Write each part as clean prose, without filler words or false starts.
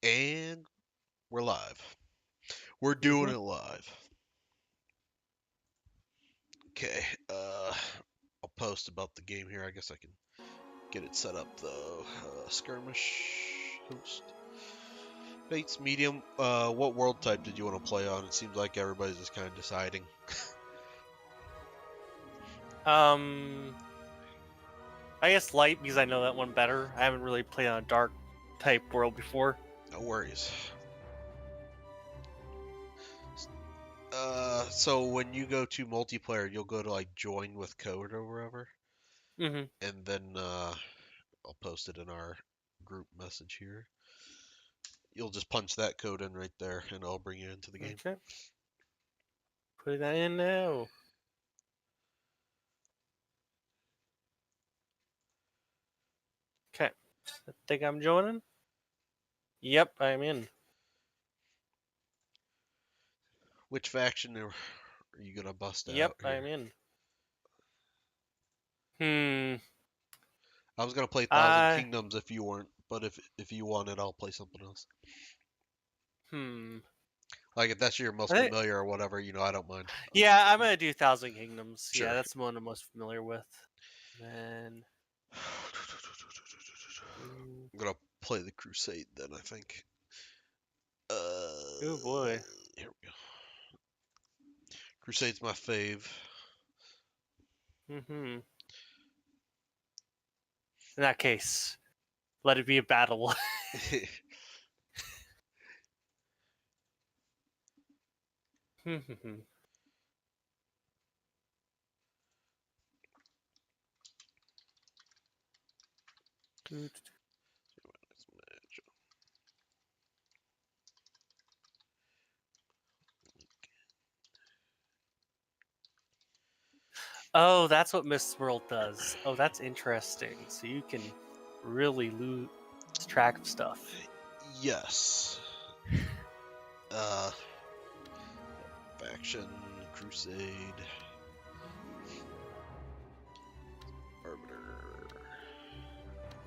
And we're live. We're doing Mm-hmm. it live. Okay, I'll post about the game here. I guess I can get it set up though. Skirmish, host, Bates, medium. What world type did you want to play on? It seems like everybody's just kind of deciding. Um, I guess light because I know that one better. I haven't really played on a dark type world before. No worries. So when you go to multiplayer, you'll go to like join with code or wherever, Mm-hmm. and then I'll post it in our group message here. You'll just punch that code in right there, and it'll bring you into the game. Okay. Put that in now. Okay. I think I'm joining. Yep, I'm in. Which faction are you gonna bust Yep, out I'm here? in. Hmm. I was gonna play Thousand Uh. Kingdoms if you weren't, but if you wanted, I'll play something else. Hmm. Like if that's your most I think. familiar or whatever, I don't mind. Yeah, I'm gonna do Thousand Kingdoms. Yeah, Sure. that's the one I'm most familiar with. Then. Mm, I'm gonna play the Crusade then, I think. oh boy. Here we go. Crusade's my fave. Mm-hmm. In that case, let it be a battle. Oh, that's what Miss World does. Oh, that's interesting. So you can really lose track of stuff. Yes. Uh, faction, Crusade, Arbiter.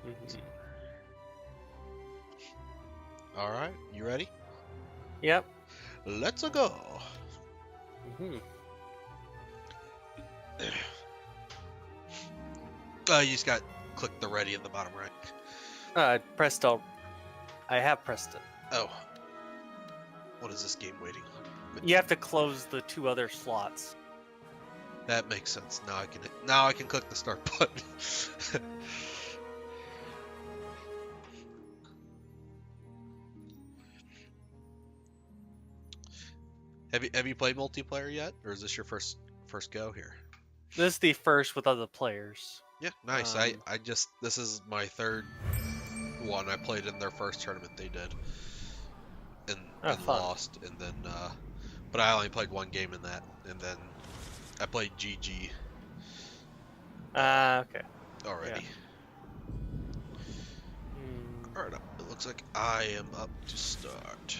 Mm-hmm. All right, you ready? Yep. Let's go. Mm-hmm. You just got click the ready in the bottom right. Pressed all. I have pressed it. Oh, what is this game waiting on? You have to close the two other slots. That makes sense. Now I can click the start button. Have you played multiplayer yet, or is this your first go here? This is the first with other players. Yeah, nice. This is my third one. I played in their first tournament they did, and Fun. lost, and then but I only played one game in that, and then I played GG Okay. already. Yeah. All right, it looks like I am up to start.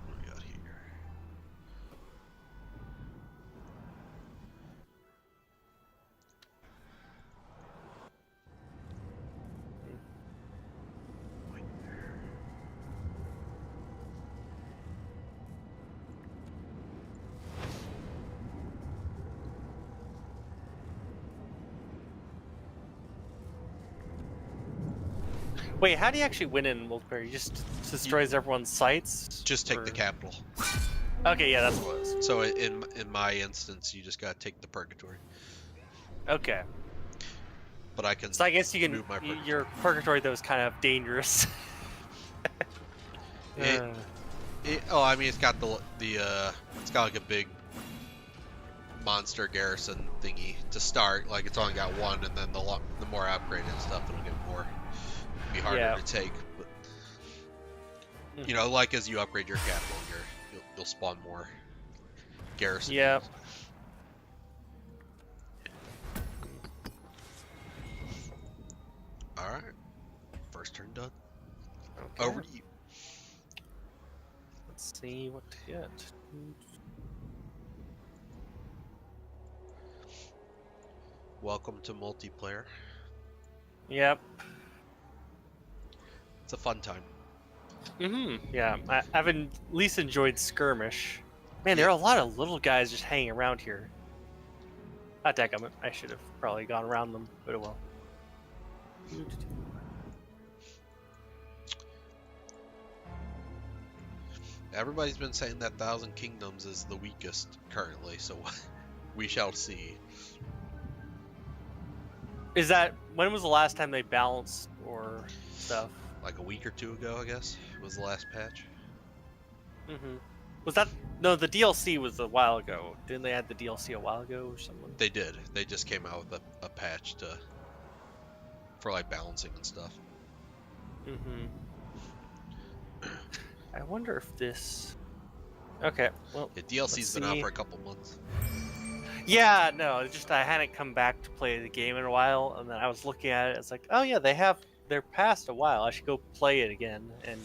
What do we got here? Wait, how do you actually win in multiplayer? You just destroys everyone's sites? Just take the capital. Okay, yeah, that's what it was. So in my instance, you just gotta take the purgatory. Okay. But I can. So I guess you can. Move my purgatory. Your purgatory though is kind of dangerous. I mean, it's got it's got like a big monster garrison thingy to start. Like it's only got one, and then the more upgraded stuff, it'll get more. Be harder to take, but like as you upgrade your capital, you'll spawn more garrison. Yeah. All right, first turn done. Okay. Over to you. Let's see what to get. Welcome to multiplayer. Yep. It's a fun time. Yeah, I've at least enjoyed Skirmish. Man, there Yeah. are a lot of little guys just hanging around here. Dadgummit, I should have probably gone around them, but oh well. Everybody's been saying that Thousand Kingdoms is the weakest currently, so we shall see. Is that when was the last time they balanced or stuff? Like a week or two ago, I guess, was the last patch. Was that no? The DLC was a while ago. Didn't they add the DLC a while ago or something? They did. They just came out with a patch for like balancing and stuff. I wonder if this. Okay, well. Yeah, DLC's been out for a couple months. Yeah, no, it's just I hadn't come back to play the game in a while, and then I was looking at it. It's like, oh yeah, they're past a while. I should go play it again, and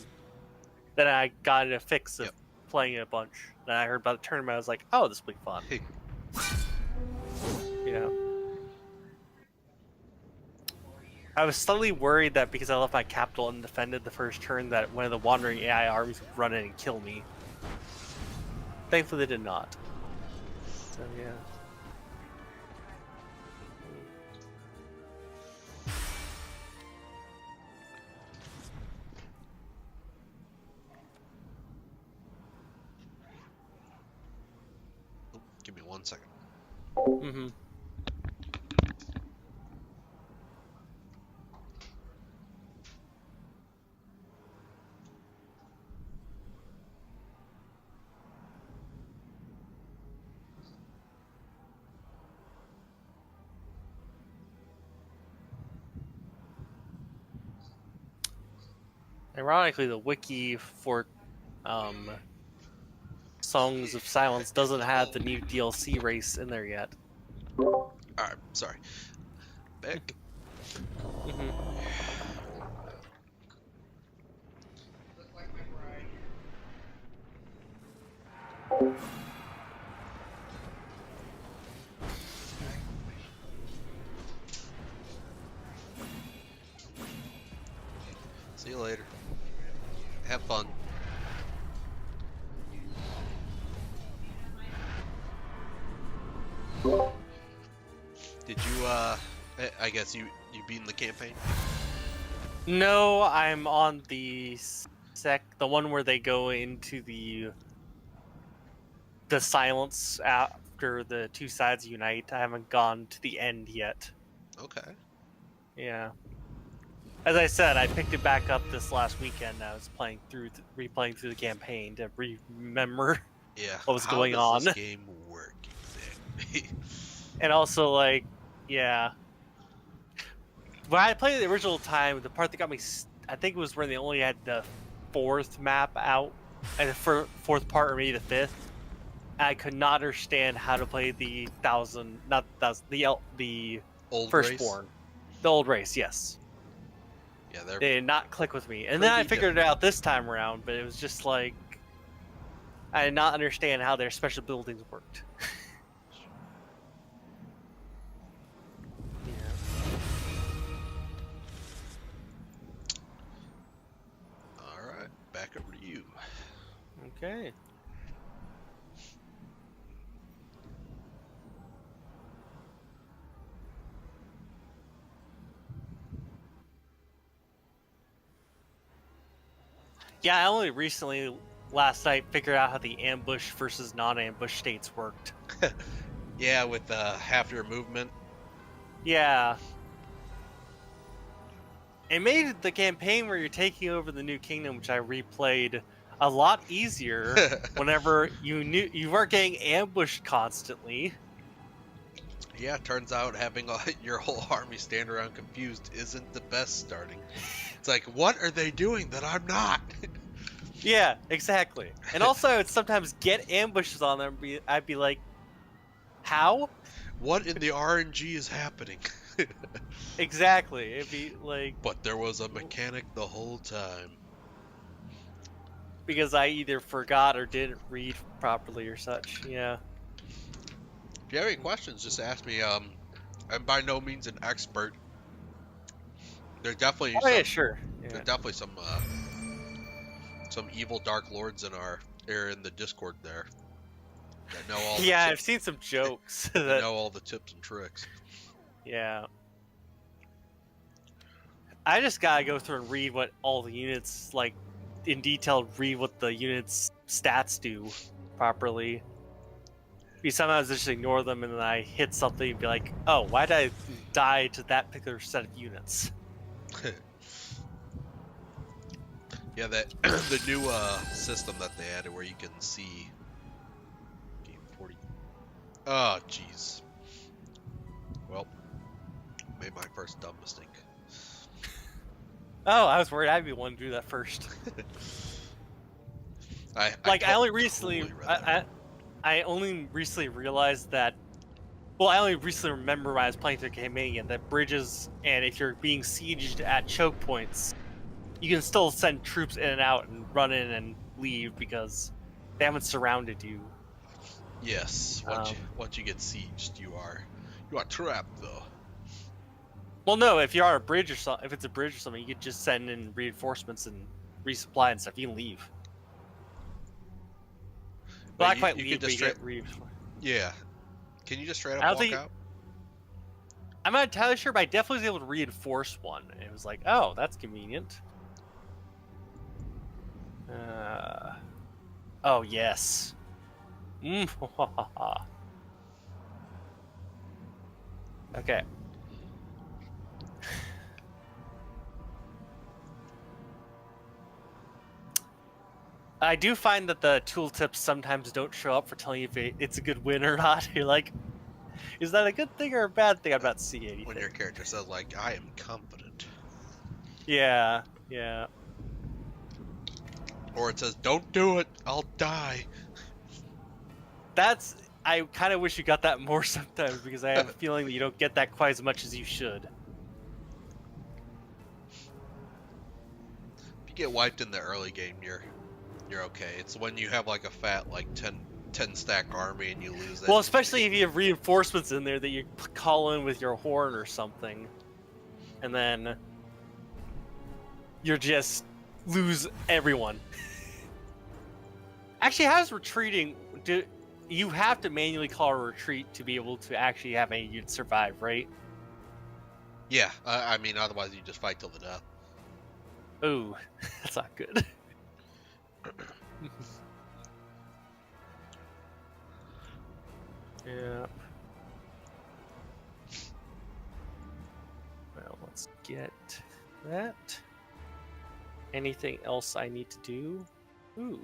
then I got a fix of playing it a bunch. Then I heard about the tournament. I was like, oh, this will be fun. Yeah. I was slightly worried that because I left my capital undefended the first turn, that one of the wandering AI armies would run in and kill me. Thankfully, they did not. So yeah. Give me 1 second. Ironically, the wiki for Songs of Silence doesn't have the new DLC race in there yet. Alright, sorry. Back. See you later. Have fun. Did you, I guess you beaten the campaign? No, I'm on the one where they go into the silence after the two sides unite. I haven't gone to the end yet. Okay. Yeah. As I said, I picked it back up this last weekend. I was replaying through the campaign to remember what was going on. How does this game work exactly? And also, like, yeah. When I played the original time, the part that got me, I think it was when they only had the fourth map out, and the fourth part, or maybe the fifth. I could not understand how to play the Old Firstborn. race? The old race, yes. Yeah, they did not click with me. And then I figured it out this time around, but it was just like I did not understand how their special buildings worked. Alright, back over to you. Okay. Yeah, I only recently, last night, figured out how the ambush versus non-ambush states worked. Yeah, with half your movement. Yeah. It made the campaign where you're taking over the new kingdom, which I replayed, a lot easier whenever you weren't getting ambushed constantly. Yeah, turns out having your whole army stand around confused isn't the best starting. It's like, what are they doing that I'm not? Yeah, exactly. And also, I would sometimes get ambushes on them. I'd be like, how? What in the RNG is happening? Exactly. It'd be like... But there was a mechanic the whole time. Because I either forgot or didn't read properly or such, yeah. If you have any questions, just ask me. I'm by no means an expert. There's definitely Oh yeah, sure. there's Yeah. definitely some evil dark lords in the Discord there that know all Yeah, I've seen some jokes that that. know all the tips and tricks. Yeah. I just gotta go through and read what all the units, like, in detail, read what the units' stats do properly. Because sometimes I just ignore them and then I hit something and be like, oh, why did I die to that particular set of units? Yeah, that the new system that they added where you can see game 40. Oh, jeez. Well, made my first dumb mistake. Oh, I was worried I'd be one to do that first. I only recently, totally read that I only recently realized that. Well, I only recently remember when I was playing through Campaign that bridges, and if you're being sieged at choke points, you can still send troops in and out and run in and leave because they haven't surrounded you. Yes, once you get sieged, you are trapped though. Well, no, if you're on a bridge or something, if it's a bridge or something, you could just send in reinforcements and resupply and stuff. You can leave. Well, not quite leave, but you get Yeah. Can you just straight up walk out? I'm not entirely sure, but I definitely was able to reinforce one. And it was like, oh, that's convenient. Oh, yes. Okay. I do find that the tooltips sometimes don't show up for telling you if it's a good win or not. You're like, is that a good thing or a bad thing? I'm not seeing anything. When your character says, like, I am confident. Yeah, yeah. Or it says, don't do it, I'll die. I kind of wish you got that more sometimes because I have a feeling that you don't get that quite as much as you should. If you get wiped in the early game, you're okay. It's when you have like a fat like 10 stack army and you lose that. Well, especially if you have reinforcements in there that you call in with your horn or something, and then you just lose everyone. Actually, how's retreating? You have to manually call a retreat to be able to actually have any unit survive, right? Yeah, I mean, otherwise you just fight till the death. Ooh, that's not good. Yeah. Well, let's get that. Anything else I need to do? Ooh.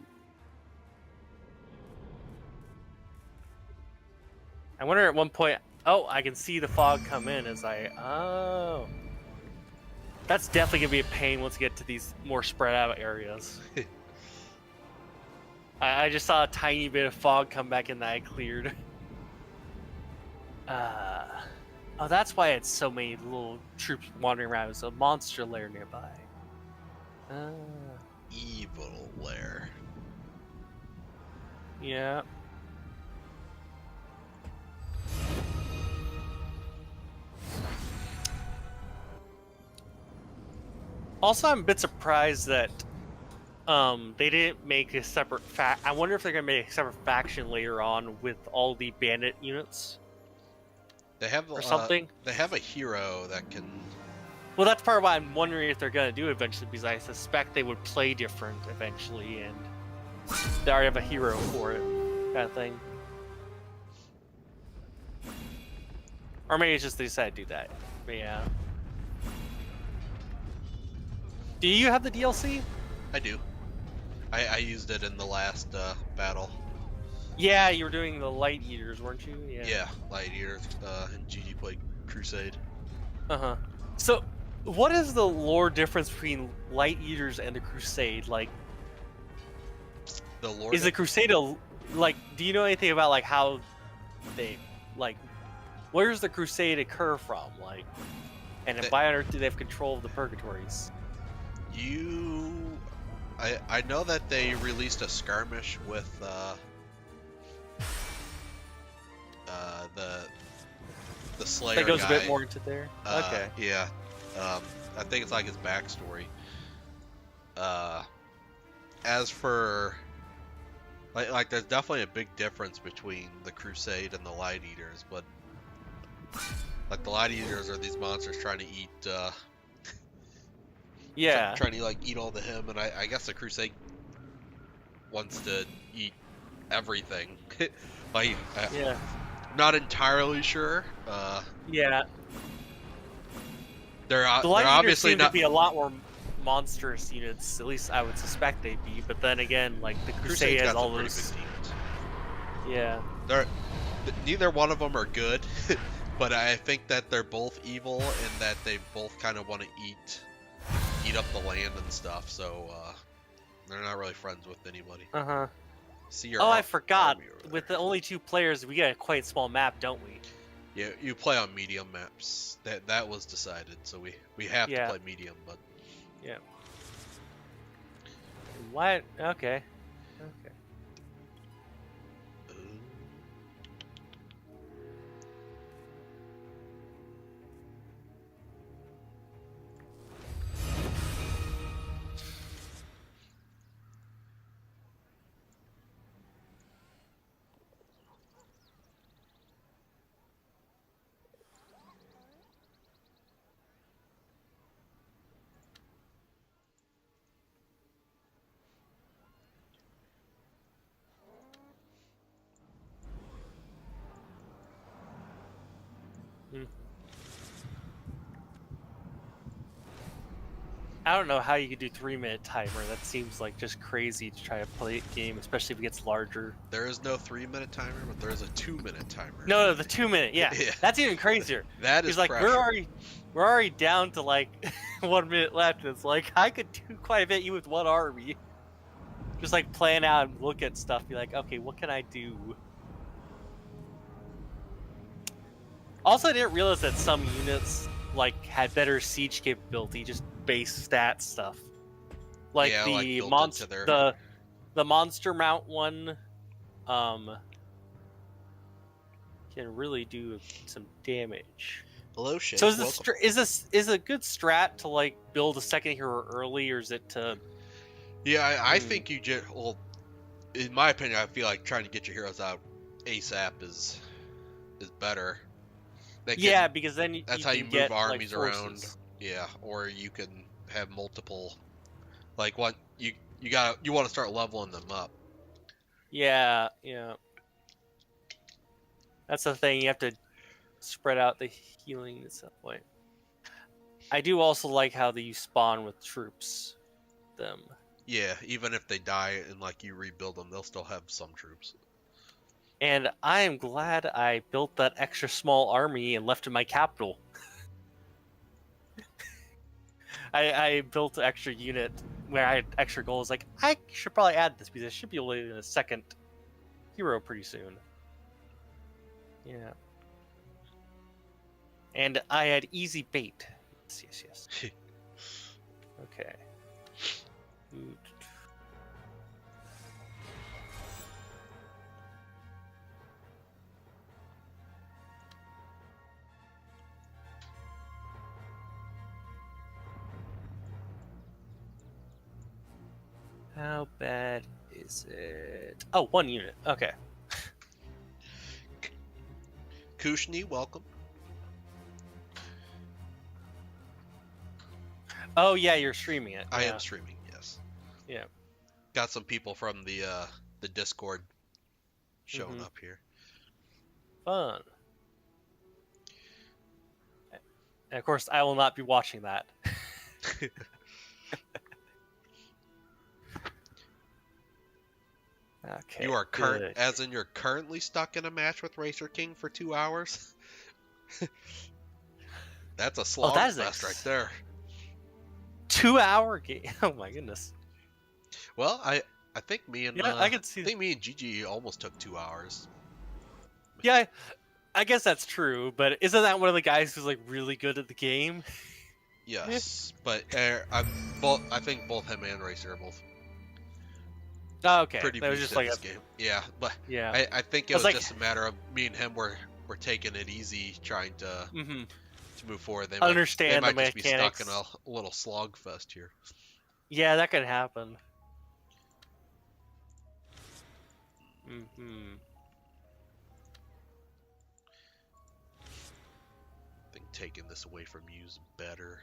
I wonder at one point. Oh, I can see the fog come in as I. Oh. That's definitely gonna be a pain once you get to these more spread out areas. I just saw a tiny bit of fog come back in that I cleared. Oh, that's why it's so many little troops wandering around. There's a monster lair nearby. Evil lair. Yeah. Also, I'm a bit surprised that they didn't make a separate I wonder if they're gonna make a separate faction later on with all the bandit units. They have or something. They have a hero that can. Well, that's part of why I'm wondering if they're gonna do it eventually, because I suspect they would play different eventually, and they already have a hero for it, kind of thing. Or maybe it's just they decided to do that. But yeah. Do you have the DLC? I do. I used it in the last battle. Yeah, you were doing the Light Eaters, weren't you? Yeah, Light Eaters and GG played Crusade. Uh-huh. So, what is the lore difference between Light Eaters and the Crusade? Like, the lore is the Crusade like? Do you know anything about like how they like? Where does the Crusade occur from? Like, and why on earth do they have control of the Purgatories? I know that they released a skirmish with the Slayer that goes guy. a bit more into there. Okay. Yeah. I think it's like his backstory. As for like there's definitely a big difference between the Crusade and the Light Eaters, but like the Light Eaters are these monsters trying to eat Yeah. trying to like eat all the him, and I guess the Crusade wants to eat everything. Like Yeah. not entirely sure. Yeah. They're The Light Eaters obviously seem not. to be a lot more monstrous units. At least I would suspect they'd be. But then again, like the Crusade Crusade's has got all some pretty those. big teams. Yeah. Neither one of them are good, but I think that they're both evil and that they both kind of want to eat up the land and stuff. So they're not really friends with anybody. See your Oh, I forgot. army over With there. the only 2 players, we get a quite small map, don't we? Yeah, you play on medium maps. That was decided, so we have to play medium, but Yeah. What? Okay. Okay. I don't know how you could do 3-minute timer. That seems like just crazy to try to play a game, especially if it gets larger. there is no 3-minute timer, but there is a 2-minute timer. No, the 2-minute. Yeah, Yeah. that's even crazier. That is He's like, pressure. we're already down to like 1 minute left. And it's like I could do quite a bit even with one army. Just like plan out and look at stuff. Be like, okay, what can I do? Also, I didn't realize that some units like had better siege capability, just base stat stuff. Like Yeah, the like built monster, into their- the monster mount one, can really do some damage. Hello, Shane. So is Welcome. is a good strat to like build a second hero early, or is it to? Yeah, I think you just well, in my opinion, I feel like trying to get your heroes out ASAP is better. Yeah, because then that's you how can you move get, armies like, around. forces. Yeah, or you can have multiple. Like what you want to start leveling them up. Yeah. That's the thing. You have to spread out the healing at some point. I do also like how you spawn with troops. Them. Yeah, even if they die and like you rebuild them, they'll still have some troops. And I am glad I built that extra small army and left in my capital. I built an extra unit where I had extra goals. Like, I should probably add this because I should be able to get a second hero pretty soon. Yeah. And I had easy bait. Yes. Okay. How bad is it? Oh, 1 unit. Okay. Kushni, welcome. Oh yeah, you're streaming it. I Yeah. am streaming. Yes. Yeah. Got some people from the Discord showing up here. Fun. And of course, I will not be watching that. Okay. You are good. as in you're currently stuck in a match with Racer King for 2 hours. That's a slogfest right there. 2-hour game. Oh my goodness. Well, I think me and I can see. I think me and Gigi almost took 2 hours. Yeah, I guess that's true. But isn't that one of the guys who's like really good at the game? Yes, but I think both him and Racer are both Oh, okay. pretty That was beast just at like this game. Yeah, but yeah. I think it It's was like- just a matter of me and him were taking it easy, trying to Mm-hmm. to move forward. They understand the might just be mechanics. stuck in a little slog fest here. Yeah, that could happen. Mm-hmm. I think taking this away from you is better.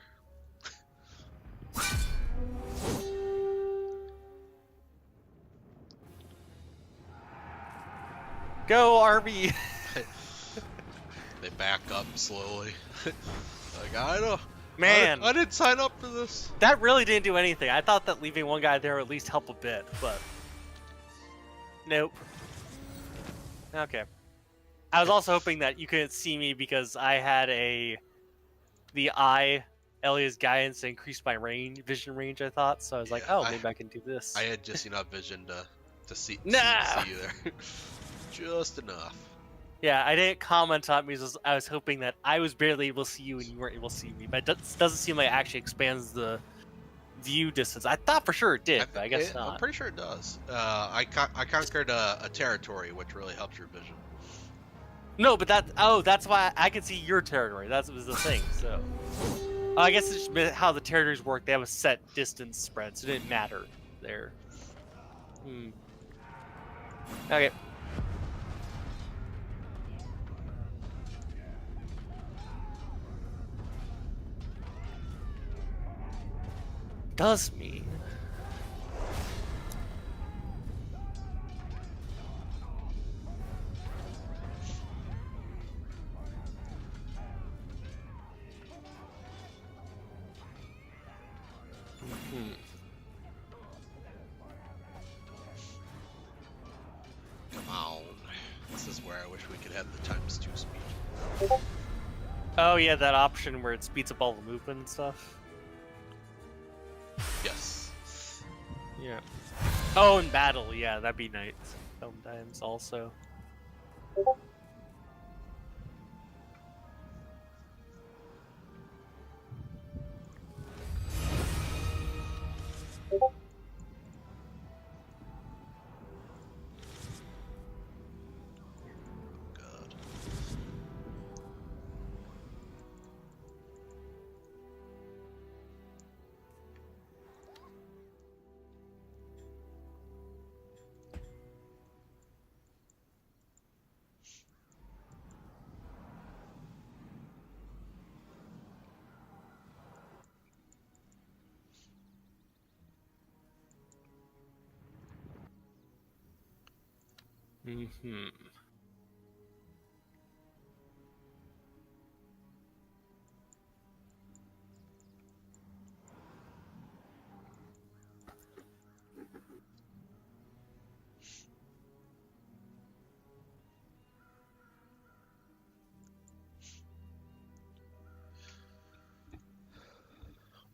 Go, RB! They back up slowly. Like, I don't... Man! I didn't sign up for this. That really didn't do anything. I thought that leaving one guy there would at least help a bit, but... Nope. Okay. I was also hoping that you couldn't see me because I had the eye, Elia's guidance, to increase my vision range, I thought. So I was like, oh, maybe I can do this. I had just enough vision to see you there. Just enough. Yeah, I didn't comment on it because I was hoping that I was barely able to see you and you weren't able to see me. But it doesn't seem like it actually expands the view distance. I thought for sure it did, but I guess not. I'm pretty sure it does. I conquered a territory, which really helps your vision. No, but that's why I could see your territory. That was the thing. So I guess it's just how the territories work. They have a set distance spread, so it didn't matter there. Okay. Does mean. Come on. This is where I wish we could have the ×2 speed. Oh yeah, that option where it speeds up all the movement and stuff. Yes. Yeah. Oh, in battle, yeah, that'd be nice. Sometimes also. God.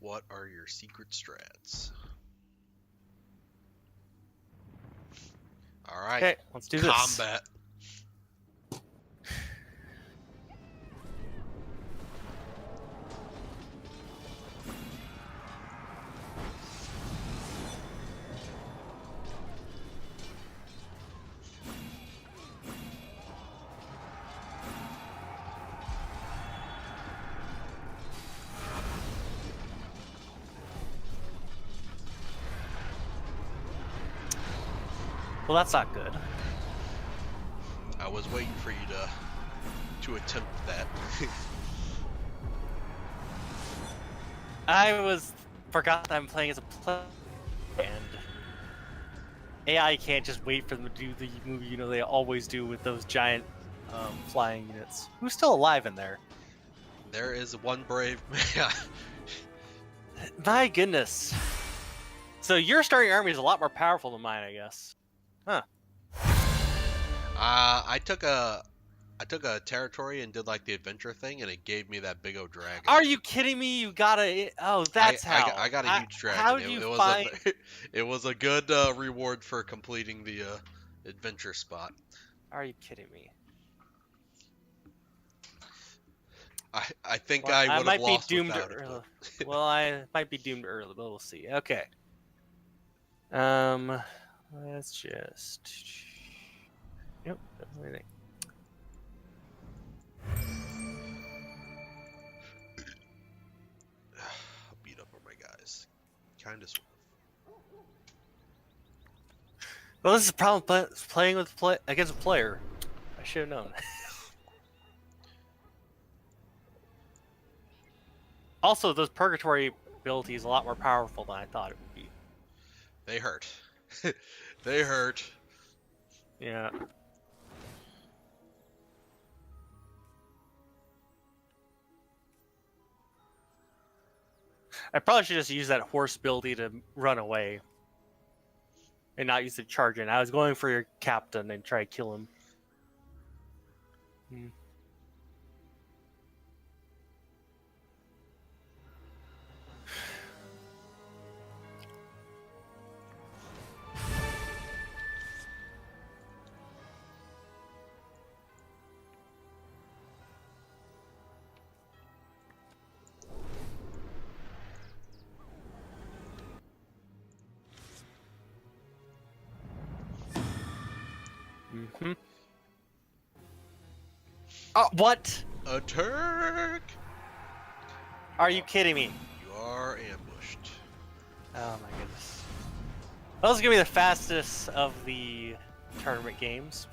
What are your secret strats? All right. Okay, let's do this. Combat. Well, that's not good. I was waiting for you to attempt that. I forgot that I'm playing as a player, and AI can't just wait for them to do the move they always do with those giant flying units. Who's still alive in there? There is one brave man. My goodness. So your starting army is a lot more powerful than mine, I guess. Huh. I took a territory and did like the adventure thing, and it gave me that big old dragon. Are you kidding me? You got a... Oh, that's how. I got a huge dragon. How do you find... It was a good reward for completing the adventure spot. Are you kidding me? I think I would have lost without it. But... Well, I might be doomed early, but we'll see. Okay. Let's just... Yep, everything. Kind of. Well, this is a problem playing with against a player. I should have known. Also, those purgatory abilities a lot more powerful than I thought it would be. They hurt. They hurt. Yeah. I probably should just use that horse ability to run away. And not use the charge in. I was going for your captain and try to kill him. Mm-hmm. Oh, what? A Turk! Are you kidding me? You are ambushed. Oh my goodness. That was gonna be the fastest of the tournament games.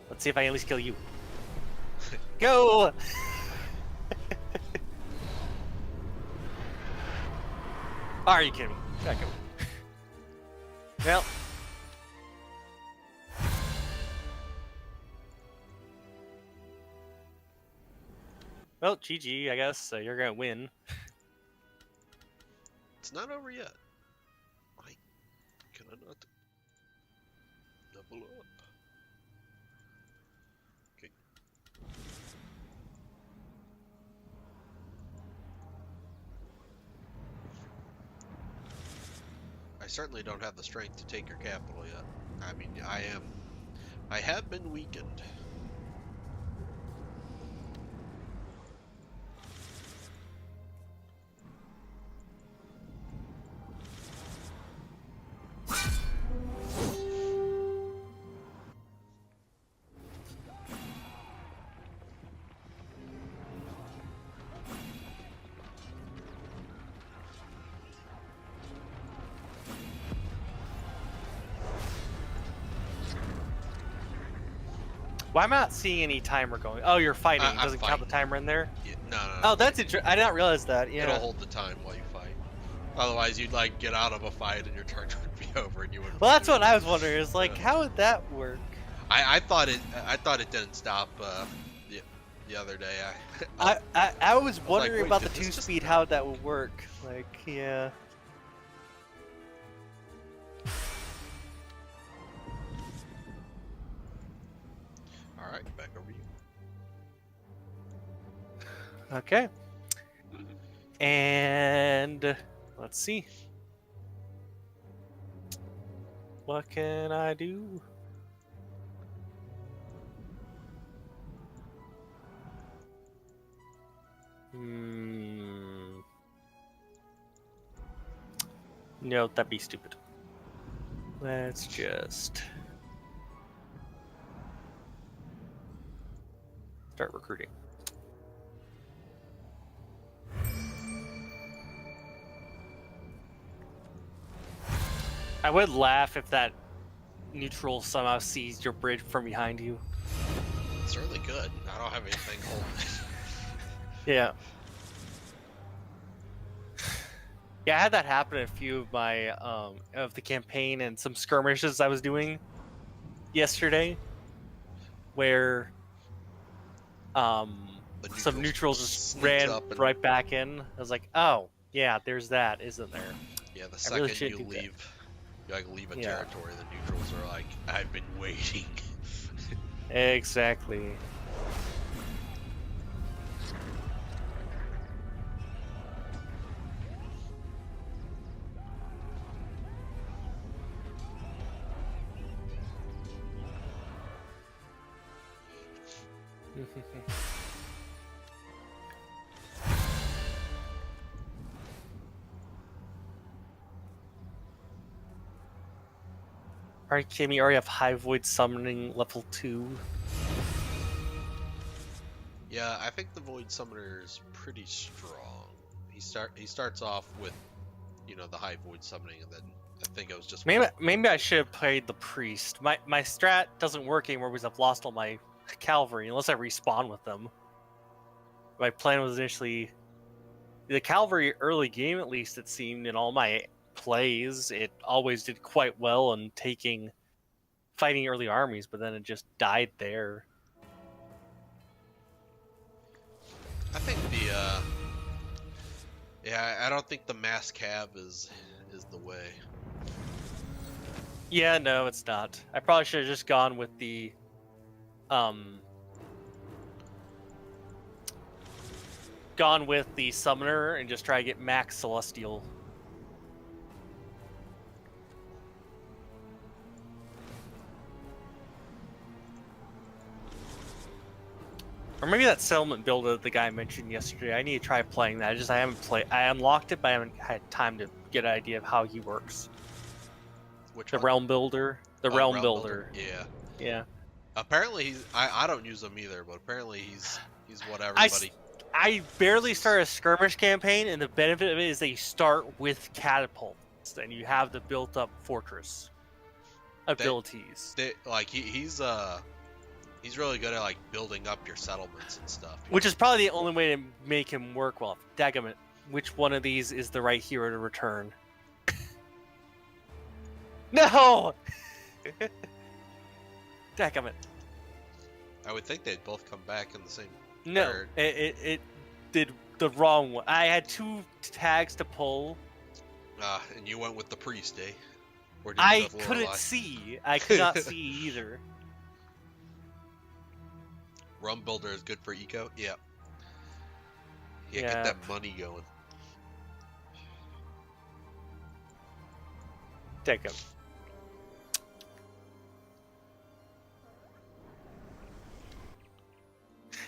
Let's see if I can at least kill you. Go! Are you kidding me? Go. Well. Well, GG, I guess. So you're gonna win. It's not over yet. Why can I not double up? Okay. I certainly don't have the strength to take your capital yet. I mean, I have been weakened. Why am I not seeing any timer going? Oh, you're fighting. It doesn't count the timer in there? Yeah, no. Oh, that's interesting. I did not realize that. Yeah. It'll hold the time while you fight. Otherwise, you'd like get out of a fight and your turn would be over and you would. Well, that's what I was wondering. Is like, how would that work? I thought it didn't stop the other day. I was wondering wait, about the did this just 2-speed, how that would work. Like, yeah. All right, back over you. Okay. And let's see. What can I do? No, that'd be stupid. Let's just start recruiting. I would laugh if that neutral somehow seized your bridge from behind you. Certainly could. I don't have anything holding it. Yeah. Yeah, I had that happen in a few of my of the campaign and some skirmishes I was doing yesterday, where some neutrals just ran right back in. I was like, oh yeah, there's that, isn't there? Yeah, the second you leave a territory, the neutrals are like, I've been waiting. Exactly. Alright, Kimmy, already have High Void Summoning level 2. Yeah, I think the Void Summoner is pretty strong. He starts off with, the high Void Summoning, and then I think it was just Maybe I should have played the Priest. My strat doesn't work anymore because I've lost all my Cavalry, unless I respawn with them. My plan was initially... The Cavalry early game, at least, it seemed, in all my plays, it always did quite well in fighting early armies, but then it just died there. I think I don't think the mass cav is the way. Yeah, no, it's not. I probably should have just gone with the summoner and just try to get max celestial. Or maybe that settlement build that the guy mentioned yesterday. I need to try playing that. I haven't played. I unlocked it, but I haven't had time to get an idea of how he works. Which the one? realm builder. The realm builder. Yeah. Yeah. Apparently he's. I don't use him either, but apparently he's what everybody. I barely started a skirmish campaign, and the benefit of it is they start with catapults, and you have the built-up fortress abilities. He's really good at like building up your settlements and stuff. Which is probably the only way to make him work well. Daggum, which one of these is the right hero to return? No! Daggum. I would think they'd both come back in the same. No, turn. it did the wrong one. I had 2 tags to pull. And you went with the priest, eh? Or did you I go with couldn't Lorelei? see. I could not see either. Rum builder is good for eco. Yeah. Yeah, Yeah. get that money going. Take him.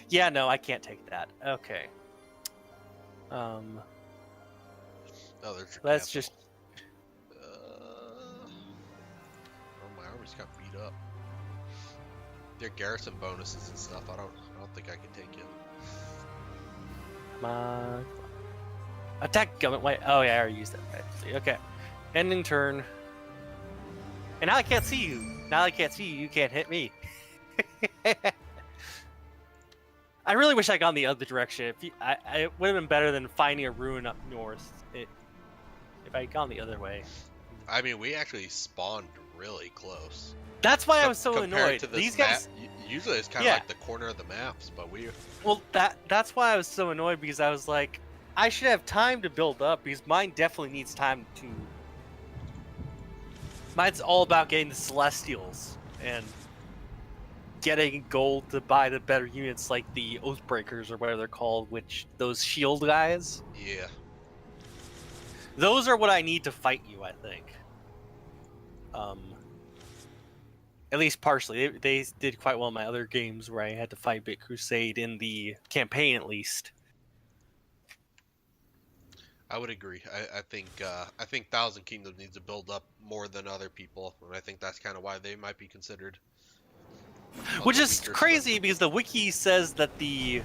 Yeah, no, I can't take that. Okay. Oh, there's your Let's capital. just... Oh, my army's got beat up. Their garrison bonuses and stuff. I don't think I can take you. Come on. Attack government. Wait. Oh yeah, I already used that. Right. Okay. Ending turn. And now I can't see you. Now I can't see you. You can't hit me. I really wish I gone the other direction. It would have been better than finding a ruin up north. If I had gone the other way. I mean, we actually spawned really close. That's why I was so Compared annoyed. to this These guys. map, usually it's kind of like the corner of the maps, but we. Well, that's why I was so annoyed, because I was like, I should have time to build up, because mine definitely needs time to. Mine's all about getting the Celestials and getting gold to buy the better units, like the Oathbreakers or whatever they're called, which those shield guys. Yeah. Those are what I need to fight you, I think. At least partially. They did quite well in my other games where I had to fight Bit Crusade in the campaign, at least. I would agree. I think Thousand Kingdoms needs to build up more than other people, and I think that's kind of why they might be considered. Which is crazy, because the wiki says that the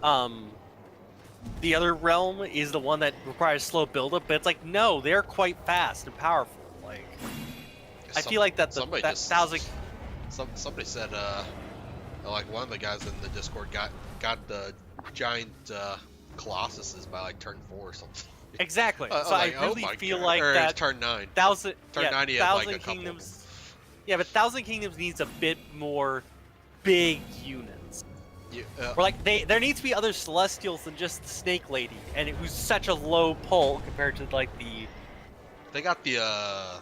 other realm is the one that requires slow buildup, but it's like, no, they're quite fast and powerful. Like, I feel like that somebody said like one of the guys in the Discord got the giant Colossuses by like turn 4 or something. Exactly. So like, I really feel God. like or that turn 9. Thousand Turn 9 he had like a Thousand couple. Kingdoms. Yeah, but Thousand Kingdoms needs a bit more big units. Or like there needs to be other Celestials than just the Snake Lady, and who's such a low pull compared to like the. They got the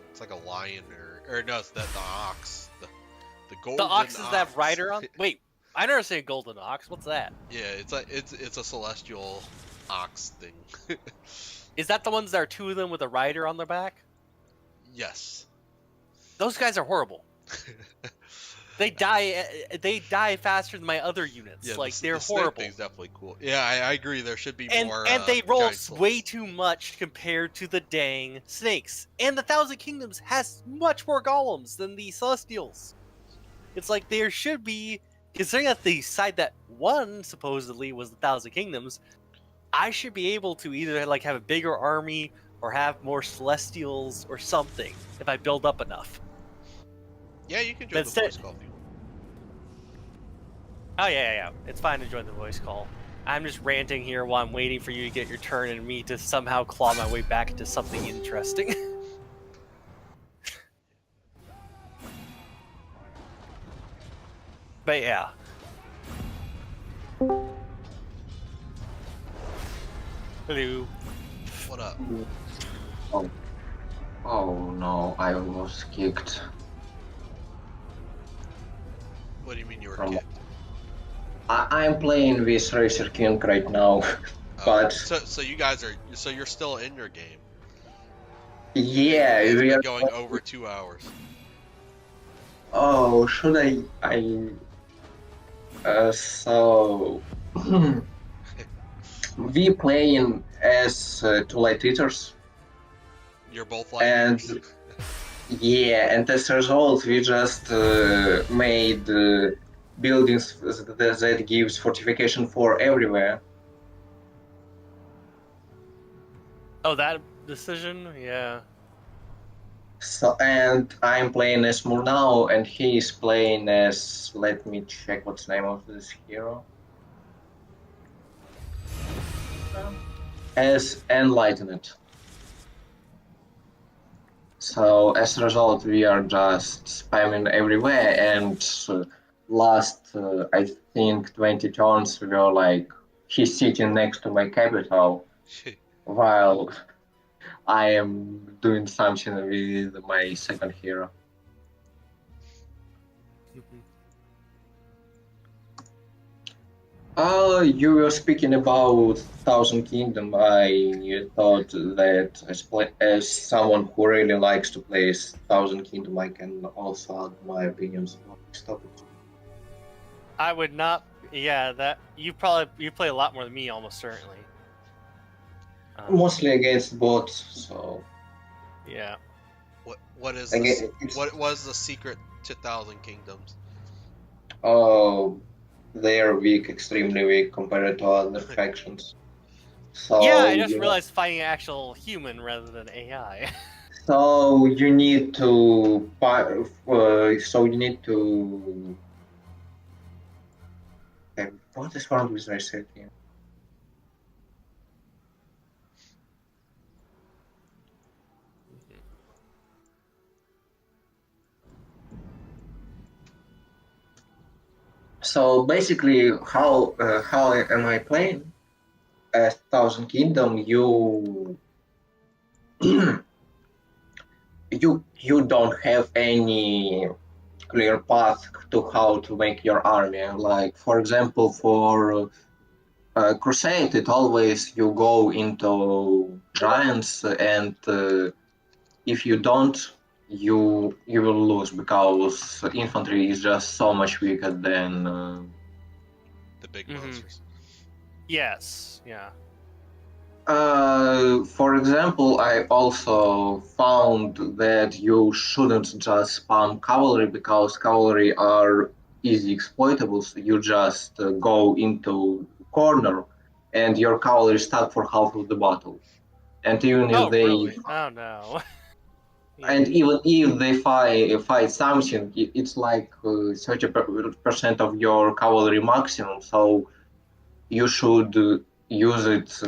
it's like a lion or no, it's the ox. The golden ox is ox. that rider on? Wait, I never say golden ox. What's that? Yeah, it's a celestial ox thing. Is that the ones that are 2 of them with a rider on their back? Yes. Those guys are horrible. They die faster than my other units. Yeah, like they're the snake horrible. thing's definitely cool. Yeah, I agree. There should be more. And they roll giant souls. way too much compared to the dang snakes. And the Thousand Kingdoms has much more golems than the Celestials. It's like there should be considering that the side that won supposedly was the Thousand Kingdoms, I should be able to either like have a bigger army or have more Celestials or something if I build up enough. Yeah, you can But join the instead, voice call if you want. oh yeah, it's fine to join the voice call. I'm just ranting here while I'm waiting for you to get your turn and me to somehow claw my way back into something interesting. But yeah. Hello. What up? Oh. Oh no, I was kicked What do you mean you were from. kicked? I'm playing with Racer King right now, Oh, but so you guys are you're still in your game. yeah, It's we been are. going over 2 hours. Oh, should I? So we playing as two light eaters, You're both light and eaters. yeah, and as a result, we just made buildings that gives fortification for everywhere. Oh, that decision? Yeah. So, and I'm playing as Murnau, and he is playing as. Let me check what's the name of this hero. As Enlightened. So as a result, we are just spamming everywhere, and last I think 20 turns we were like he's sitting next to my capital while I am doing something with my second hero. You were speaking about Thousand Kingdom. I thought that as someone who really likes to play Thousand Kingdom, I can also add my opinions on this topic. I would not. Yeah, that you play a lot more than me, almost certainly. Mostly against bots, so Yeah. What is again, what was the secret to Thousand Kingdoms? they are weak, extremely weak compared to other factions. So Yeah, I just realized fighting an actual human rather than AI. so you need to so you need to. What is wrong with my setting? So basically, how am I playing? As Thousand Kingdom, you you don't have any clear path to how to make your army. Like for example, for Crusade, it always you go into giants, and if you don't, you will lose because infantry is just so much weaker than. The big monsters. Yes. Yeah. For example, I also found that you shouldn't just spam cavalry because cavalry are easy exploitable. So you just go into corner and your cavalry is stuck for half of the battle. And even if Oh, they really? Oh no. and even if they fight something, it's like 30% of your cavalry maximum. So you should use it.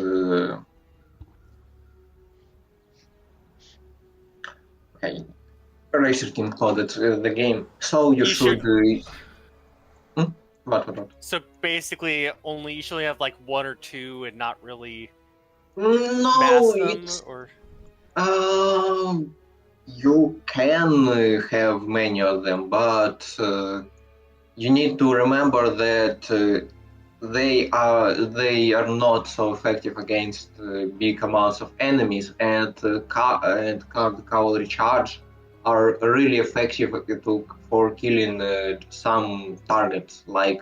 Okay, Racer Team coded the game, so you should. What? So basically, you should only have like one or two, and not really No, mass them, it's. or. You can have many of them, but you need to remember that they are not so effective against big amounts of enemies, and cavalry charge are really effective for killing some targets. Like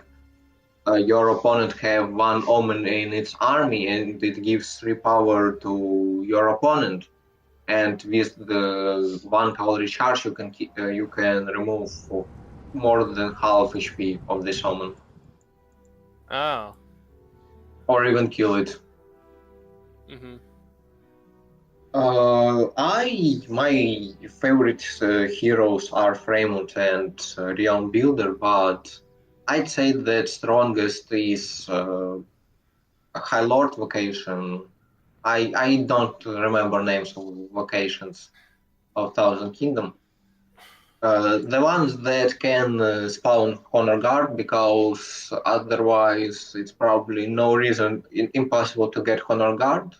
your opponent have one omen in its army, and it gives 3 power to your opponent. And with the one cavalry charge, you can remove 4. more than half HP of the summon, Oh. or even kill it. Mm-hmm. My favorite heroes are Fremont and Realm Builder, but I'd say that strongest is High Lord vocation. I don't remember names of vocations of Thousand Kingdom. The ones that can spawn Honor Guard, because otherwise it's probably no reason, impossible to get Honor Guard.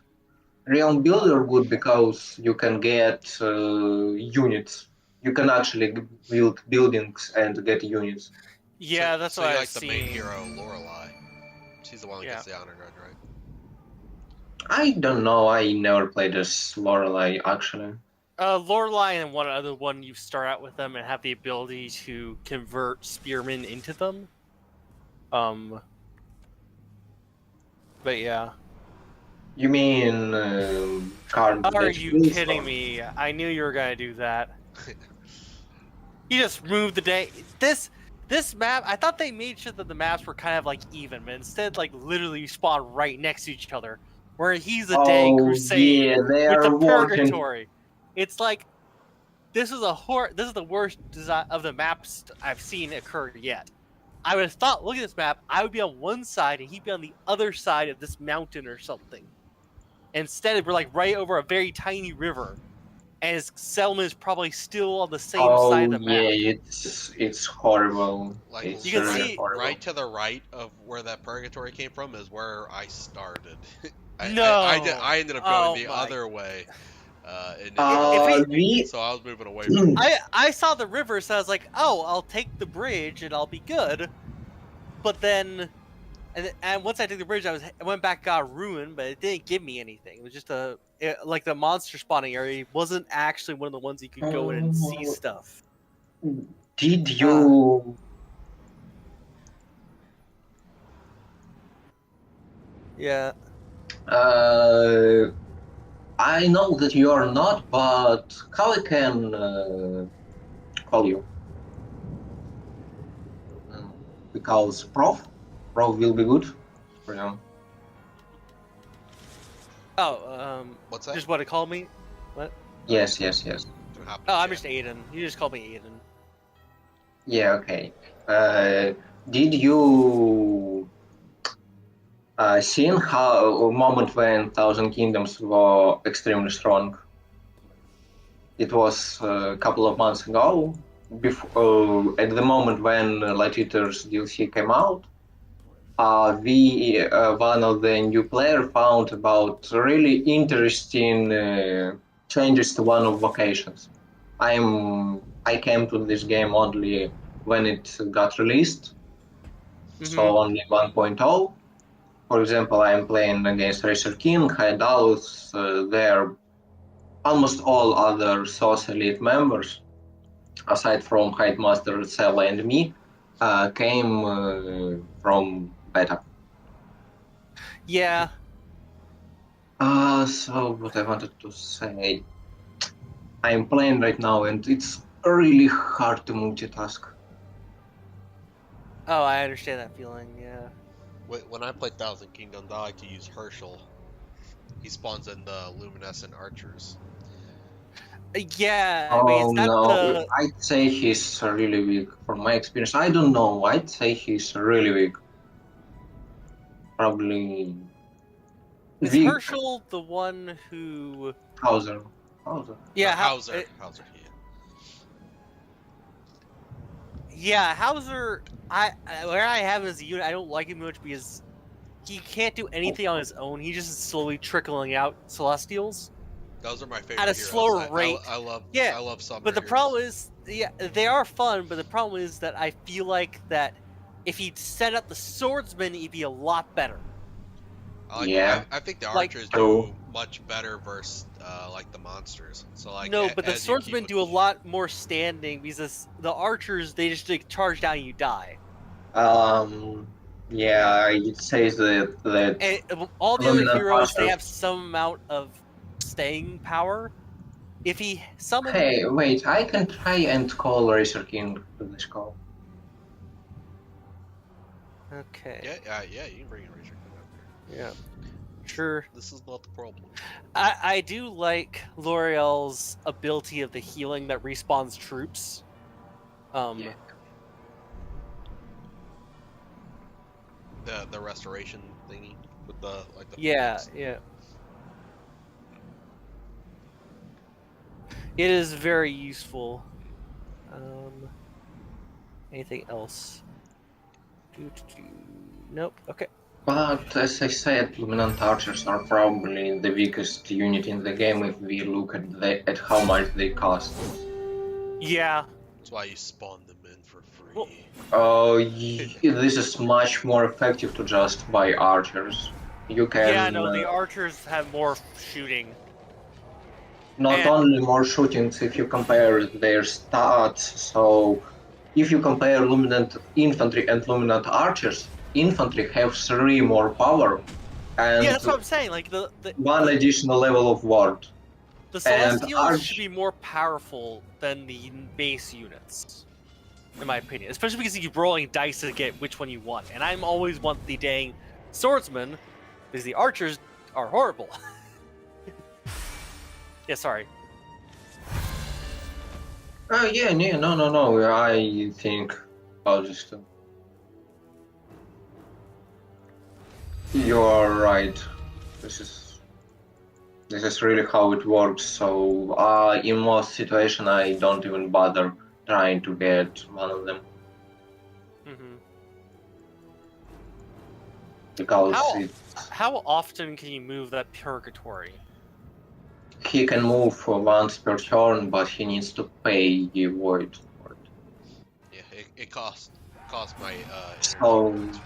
Realm Builder good because you can get units. You can actually build buildings and get units. Yeah, that's so what you I've like the main seen. hero, Lorelei. She's the one that Yeah. gets the honor guard, right? I don't know. I never played as Lorelei actually. Lorelei and one other one, you start out with them and have the ability to convert spearmen into them. But yeah. You mean card? Are that you builds kidding or- me? I knew you were gonna do that. You just moved the day. This map, I thought they made sure that the maps were kind of like even, but instead, like literally, you spawn right next to each other. Where he's a day Oh crusade yeah, they with the are working. purgatory. It's like this is the worst design of the maps I've seen occur yet. I would have thought, look at this map, I would be on one side and he'd be on the other side of this mountain or something. Instead, we're like right over a very tiny river, and his settlement is probably still on the same side Oh of the map. yeah, it's horrible. Like It's You can really see- horrible. right to the right of where that purgatory came from is where I started. No. I ended up going Oh the my- other way. We So I was moving away from it. I saw the river, so I was like, oh, I'll take the bridge and I'll be good. But then, and once I took the bridge, I went back, got ruined, but it didn't give me anything. It was just like the monster spawning area wasn't actually one of the ones you could go in and see stuff. Did you? Yeah. I know that you are not, but how I can call you? Because Prof will be good for you. Oh, What's that? just what it called me? Yes. Oh, I'm just Aiden. You just called me Aiden. Yeah, okay. Did you seen how a moment when Thousand Kingdoms were extremely strong? It was a couple of months ago, before, at the moment when Light Eaters DLC came out. One of the new player found about really interesting changes to one of vocations. I came to this game only when it got released, so only 1.0. For example, I am playing against Racer King, Hydalos, they're almost all other Sauce Elite members, aside from Hidemaster, Sela, and me, came from beta. Yeah. So what I wanted to say, I'm playing right now and it's really hard to multitask. Oh, I understand that feeling. Yeah. When I play Thousand Kingdoms, I like to use Herschel. He spawns in the luminescent archers. Yeah. I mean, Oh it's not no, the. I'd say he's really weak from my experience. I don't know, I'd say he's really weak. Probably Is weak. Herschel the one who? Hauser. Yeah. Hauser. Yeah, Hauser. Where I have him as a unit, I don't like him much because he can't do anything on his own. He's just slowly trickling out Celestials. Those are my favorite At a heroes. slower rate. I love. Yeah, I love summoner But the heroes. problem is, yeah, they are fun. But the problem is that I feel like that if he'd set up the swordsman, he'd be a lot better. Yeah. I think the Like- archers So- do much better versus like the monsters. So like No, but the as you keep swordsmen with- do a lot more standing because the archers they just like, charge down and you die. Yeah, it says that And all the other Dominant heroes they monsters. have some amount of staying power. If he summons, Hey, wait, I can try and call Racer King to this call. Okay. Yeah, you can bring a Razor King up here. Yeah. Sure. This is not the problem. I do like L'Oreal's ability of the healing that respawns troops. Yeah. The restoration thingy with the Yeah, Phoenix. yeah. It is very useful. Anything else? Nope. Okay. But as I said, Luminant Archers are probably the weakest unit in the game if we look at how much they cost. Yeah. That's why you spawn them in for free. Well, This is much more effective to just buy archers. You can yeah, no, the archers have more shooting. not and- only more shootings if you compare their stats. So if you compare Luminant Infantry and Luminant Archers, Infantry have 3 more power and Yeah, that's what I'm saying. Like the one additional level of ward. the and Celestials should be more powerful than the base units, in my opinion. Especially because you keep rolling dice to get which one you want. And I'm always want the dang swordsman, because the archers are horrible. Yeah, sorry. Yeah, no. I think I'll just. You are right. This is really how it works. So in most situations, I don't even bother trying to get one of them Mm-hmm. because How often can you move that purgatory? he can move once per turn, but he needs to pay the void for it. Yeah, it costs my energy So points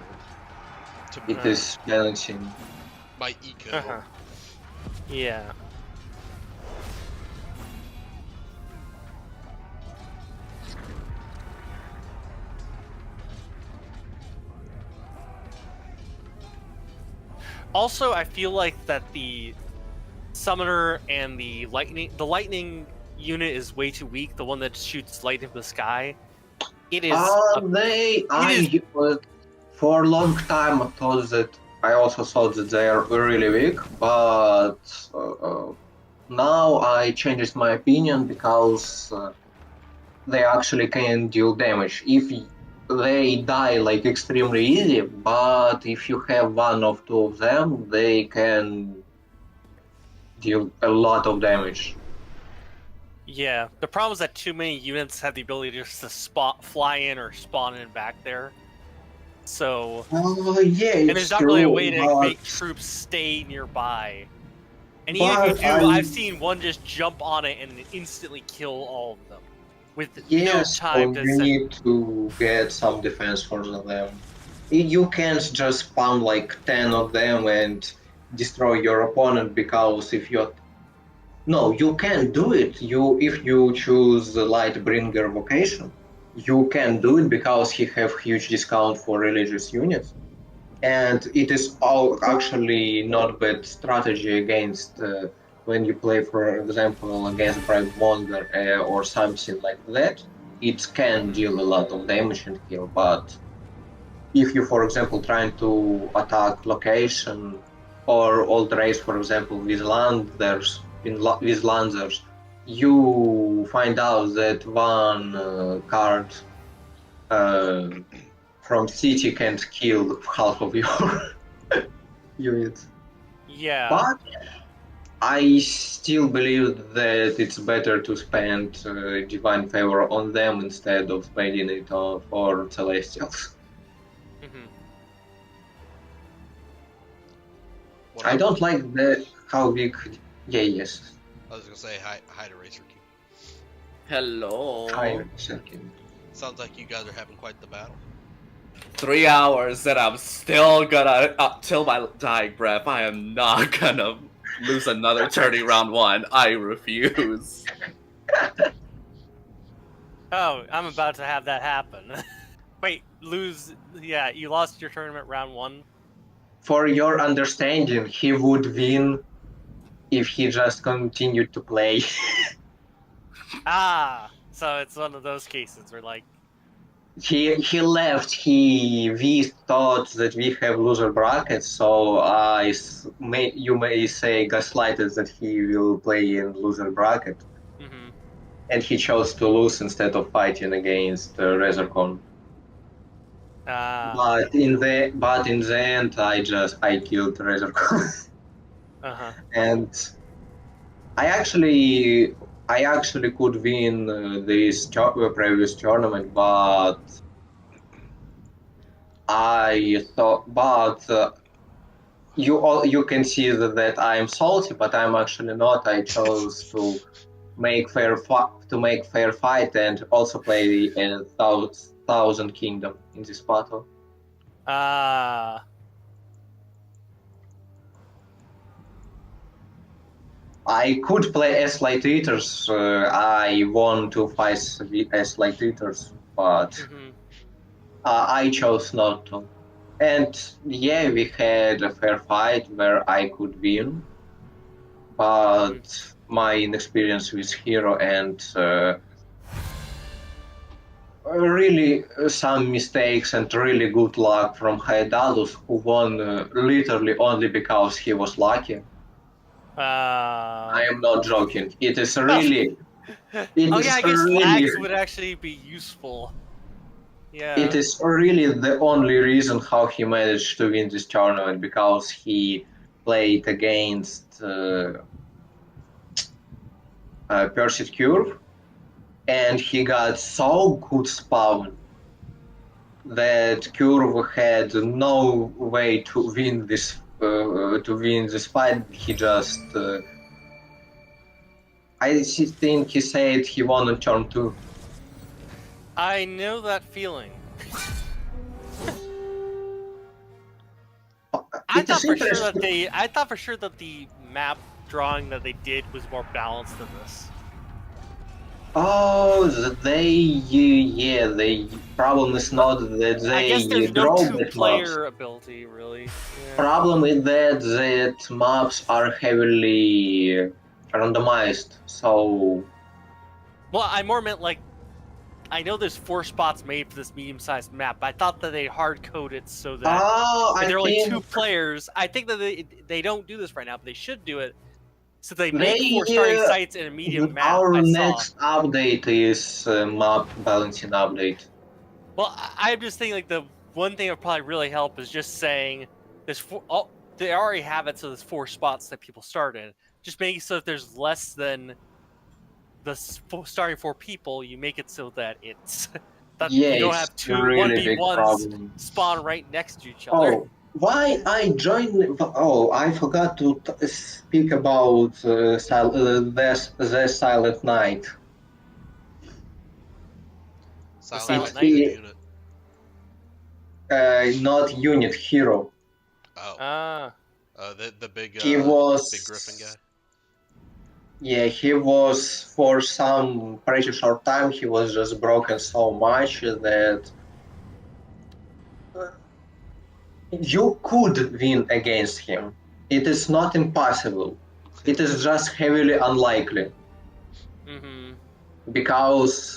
to it is balancing. my eco. Uh-huh. Yeah. Also, I feel like that the summoner and the lightning unit is way too weak. The one that shoots lightning from the sky. It is. For a long time I also thought that they are really weak, but now I changed my opinion because they actually can deal damage. If they die like extremely easy, but if you have one or two of them, they can deal a lot of damage. Yeah, the problem is that too many units have the ability just to fly in or spawn in back there. So, yeah, and there's not really a way to make troops stay nearby. And even if you do, I've seen one just jump on it and instantly kill all of them with no time to you need to get some defense for them. You can't just spam like 10 of them and destroy your opponent because if you can do it. If you choose the Lightbringer vocation, you can do it because he have huge discount for religious units, and it is all actually not bad strategy against when you play, for example, against Brave Monster or something like that. It can deal a lot of damage and kill, but if you, for example, trying to attack location or old race, for example, with with Lancers, you find out that one card from city can kill half of your units. Yeah. But I still believe that it's better to spend Divine Favor on them instead of spending it for Celestials. Mm-hmm. I don't like how big. Yeah, yes. I was gonna say hi to Racer King. Hello. Hi, Racer King. Sounds like you guys are having quite the battle. 3 hours and I'm still gonna, till my dying breath, I am not gonna lose another Tourney round 1. I refuse. Oh, I'm about to have that happen. Wait, lose? Yeah, you lost your tournament round 1. For your understanding, he would win if he just continued to play. Ah, so it's one of those cases where like he left. We thought that we have loser brackets, so you may say gaslighted that he will play in loser bracket, Mm-hmm. and he chose to lose instead of fighting against Razorcon. Ah. But in the end, I killed Razorcon, Uh-huh. and I actually could win this previous tournament, but you can see that I'm salty, but I'm actually not. I chose to make fair fight and also play a thousand kingdom in this battle. Ah. I could play as light eaters. I won 2 fights as light eaters, but Mm-hmm. I chose not to. And yeah, we had a fair fight where I could win, but my inexperience with hero and really some mistakes and really good luck from Haedalus, who won literally only because he was lucky. I am not joking. It is really, Oh yeah, I guess lags would actually be useful. Yeah. it is really the only reason how he managed to win this tournament, because he played against Perseid Curve, and he got so good spawn that Curve had no way to win this fight. He just I think he said he won on turn 2. I know that feeling. I thought for sure that the map drawing that they did was more balanced than this. Oh, the problem is not that I guess they there's no draw bad maps. two-player ability, really. Yeah. Problem is that maps are heavily randomized, so Well, I more meant like, I know there's 4 spots made for this medium-sized map, but I thought that they hard-coded so that if there are only 2 players. I think that they don't do this right now, but they should do it. So they make 4 starting sites in a medium map. Our next update is map balancing update. Well, I'm just thinking like the one thing that would probably really help is just saying there's 4. Oh, they already have it, so there's 4 spots that people start in. Just make it so if there's less than the starting 4 people, you make it so that it's that you don't have 2 really 1v1s spawn right next to each other. Oh, why I joined? Oh, I forgot to speak about the Silent Knight. Silent Knight unit. Not unit, hero. Oh. The big He was big griffin guy. Yeah, he was for some pretty short time. He was just broken so much that you could win against him. It is not impossible. It is just heavily unlikely. Mm-hmm. Because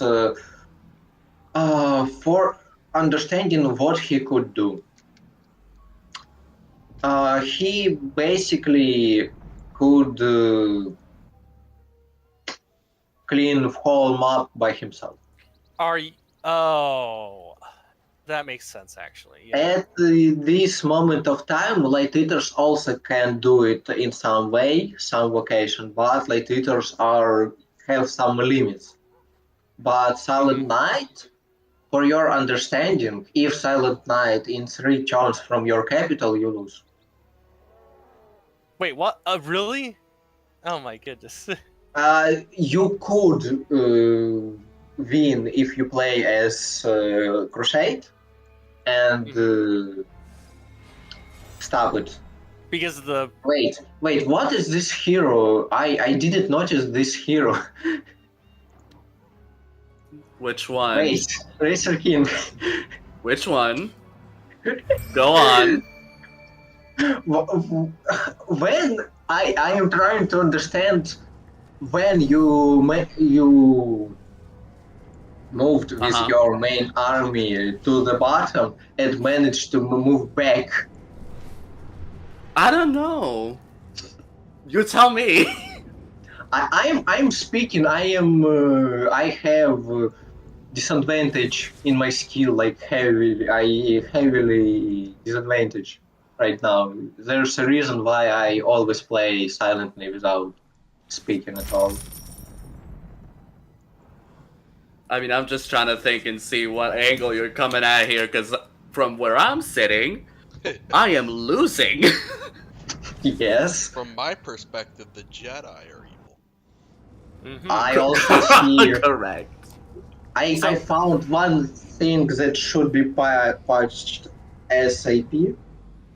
for understanding what he could do, he basically could clean the whole map by himself. Oh, that makes sense actually. Yeah. At this moment of time, light eaters also can do it in some way, some location, but light eaters have some limits. But Silent Knight, for your understanding, if Silent Knight in 3 turns from your capital, you lose. Wait, what? Really? Oh my goodness. You could win if you play as Crusade and stop it. Because of the... Wait, what is this hero? I didn't notice this hero. Which one? Wait, Racer King. Which one? Go on. When I am trying to understand when you moved with Uh-huh. your main army to the bottom and managed to move back? I don't know. You tell me. I'm speaking. I have disadvantage in my skill, like heavily disadvantage right now. There's a reason why I always play silently without speaking at all. I mean, I'm just trying to think and see what angle you're coming at here, because from where I'm sitting, I am losing. Yes, From my perspective, the Jedi are evil. Mm-hmm. I also see. Correct. I found one thing that should be patched ASAP,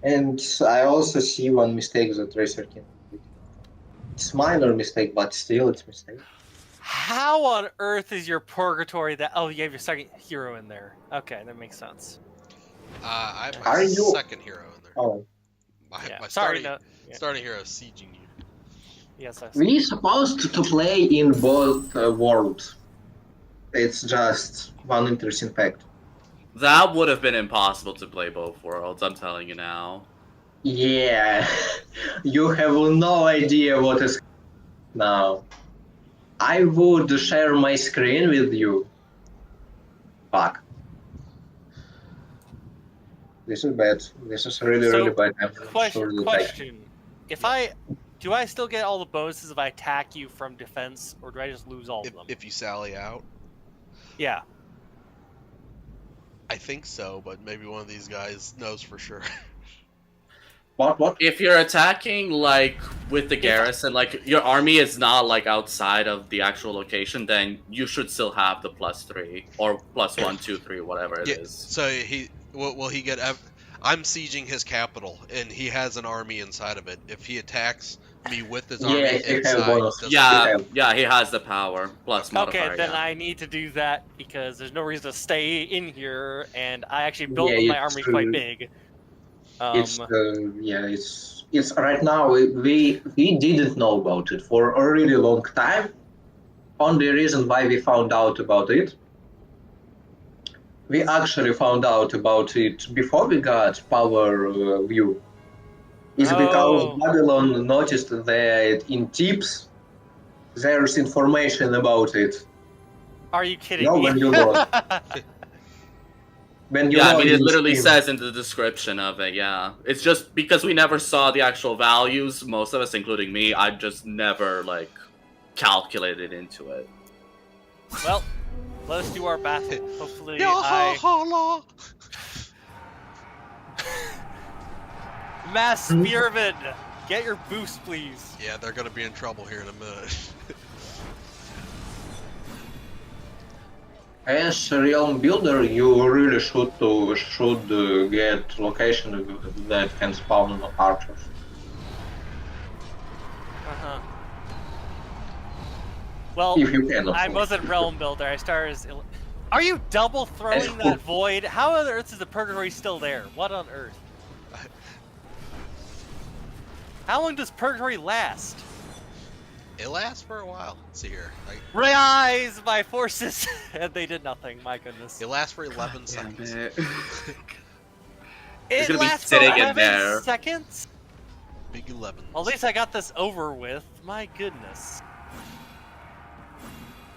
and I also see one mistake that Racer can do. It's minor mistake, but still it's mistake. How on earth is your purgatory that? Oh, you have your second hero in there. Okay, that makes sense. I have Are my you- second hero in there. Oh, My Sorry, starting, no. Yeah. starting hero is sieging you. Yes, I we supposed to play in both worlds. It's just one interesting fact. That would have been impossible to play both worlds, I'm telling you now. Yeah, you have no idea what is now. I would share my screen with you. Fuck. This is bad. This is really, So, really bad. I'm not sure that I Question: do I still get all the bonuses if I attack you from defense, or do I just lose all of them? If you sally out, Yeah. I think so, but maybe one of these guys knows for sure. What? If you're attacking, like, with the garrison, like, your army is not, like, outside of the actual location, then you should still have the +3, or +1, 2, 3, whatever it is. So will he get? I'm sieging his capital, and he has an army inside of it. If he attacks me with his army Yeah, he have inside, bonus. doesn't Yeah, have- yeah, he has the power, plus modifier, Okay, then yeah. I need to do that because there's no reason to stay in here, and I actually built Yeah, my it's army true. quite big. It's right now we didn't know about it for a really long time. Only reason why we found out about it, we actually found out about it before we got Power View. Is because Oh. Babylon noticed that in tips there's information about it. Are you kidding No, me? when you load. When you Yeah, I load mean, it in literally Steam. says in the description of it, yeah. It's just because we never saw the actual values, most of us, including me, I just never, like, calculated into it. Well, let us do our battle. Hopefully, Mass Spearman, get your boost, please. Yeah, they're gonna be in trouble here in a minute. As a realm builder, you really should get location that can spawn archers. Uh-huh. Well, If you can, of I course. wasn't realm builder. I started as. Are you double throwing that void? How on earth is the purgatory still there? What on earth? How long does purgatory last? It lasts for a while. Let's see here. Rise my forces, and they did nothing. My goodness. It lasts for 11 seconds. It He's gonna be lasts sitting for in 11 there. seconds. Big 11. Well, at least I got this over with. My goodness.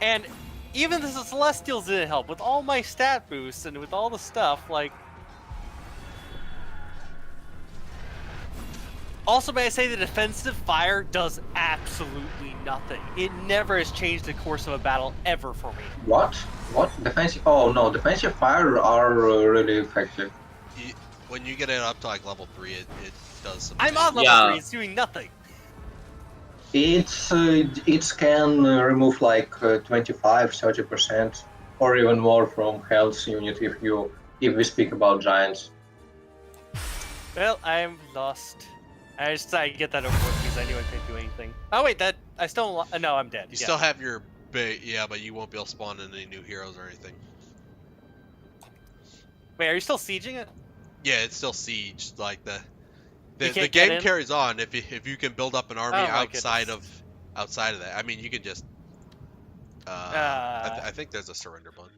And even the Celestials didn't help. With all my stat boosts and with all the stuff, like... Also, may I say the defensive fire does absolutely nothing. It never has changed the course of a battle ever for me. What? Defensive? Oh no, defensive fire are really effective. When you get it up to like level 3, it does some I'm on damage. level 3, it's doing nothing. It can remove like 25-30% or even more from health unit if we speak about giants. Well, I'm lost. I get that over with because I knew I couldn't do anything. Oh wait, I still no, I'm dead. You still have your yeah, but you won't be able to spawn in any new heroes or anything. Wait, are you still sieging it? Yeah, it's still siege. Like the can't get game in? carries on if you can build up an army Oh, my outside goodness. of that. I mean, you can just. I think there's a surrender button.